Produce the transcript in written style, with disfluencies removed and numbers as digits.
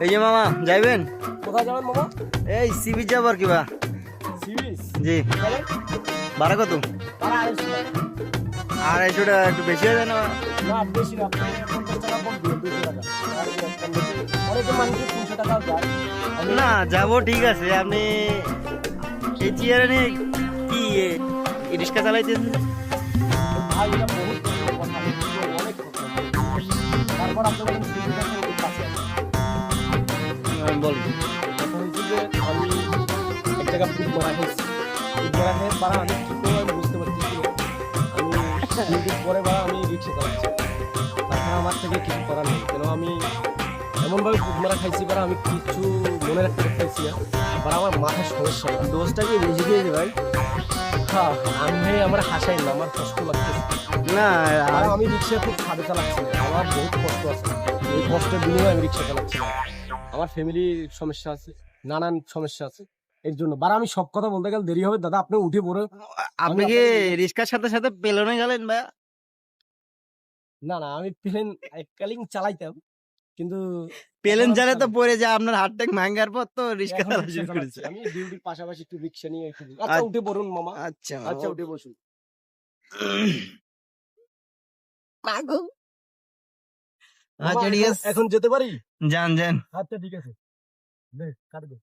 এই যে মামা যাইবেন? কোথায় যাবেন মামা? এই সি বিচ যাবো আর কি বা। সিরিজ জি। ভাড়া কত? ভাড়া 250 টাকা। 250 টাকা একটু বেশি হয়ে যায় না? না বেশি না, 50 টাকা কম দিবেন, 200 টাকা। আর কম বেশি অনেকে মানুষ 300 টাকাও যায়। না যাবো ঠিক আছে, আপনি এই চেয়ারে নিয়ে কি রিক্সা চালাইতেছেন? ভাই এটা বহুত কষ্টের কথা, অনেক কষ্ট। তারপর আপনাদের সিরিজটা খুব কাছে আছে। বল। এখন হচ্ছে যে আমি এক জায়গা ফুড মারা খাইছি, ফুড মারা খেয়ে পারা আমি কি করবো আমি বুঝতে পারতেছি না। আমি দুদিন পরে বা আমি রিক্সা চালাচ্ছি, তাছাড়া আমার থেকে কিছু করার নেই। কেন আমি এমনভাবে ফুড মারা খাইছি পারা আমি কিছু মনে রাখতে পারতেছি না, আবার আমার মাথায় সমস্যা না। দোষটা কি বেশি খেয়েছে ভাই? হ্যাঁ আমি আমার হাসাই না, আমার কষ্ট লাগতেছে। না আর আমি রিক্সা খুব সাদে চালাচ্ছি না, আমার বহুত কষ্ট আছে। এই কষ্টের বিনিময়ে আমি রিক্সা চালাচ্ছি না। আমার ফ্যামিলির সমস্যা আছে, নানান সমস্যা আছে, এর জন্য বারা আমি সব কথা বলতে গেলে দেরি হবে। দাদা আপনি উঠে পড়ে। আপনি কি রিক্সার সাথে সাথে পেলনে গেলেন ভাই? না না, আমি প্লেন এককালীন চালাইতাম, কিন্তু পেলেন এখন আমি জালে তো চালাই। পড়ে যায় আপনার হাতটাক ভাঙ্গার পর তো রিক্সা এখন চালা রিক্সা শুরু চালাচ্ছি করেছে। আমি, ডিউটির পাশাপাশি একটু রিক্সা নিয়ে একটু। আচ্ছা উঠে পড়ুন মামা। আচ্ছা আচ্ছা উঠে বসুন। মামা আচ্ছা ঠিক এখন আছে, এখন যেতে পারি? যান যান। আচ্ছা ঠিক আছে, দে কাট দে।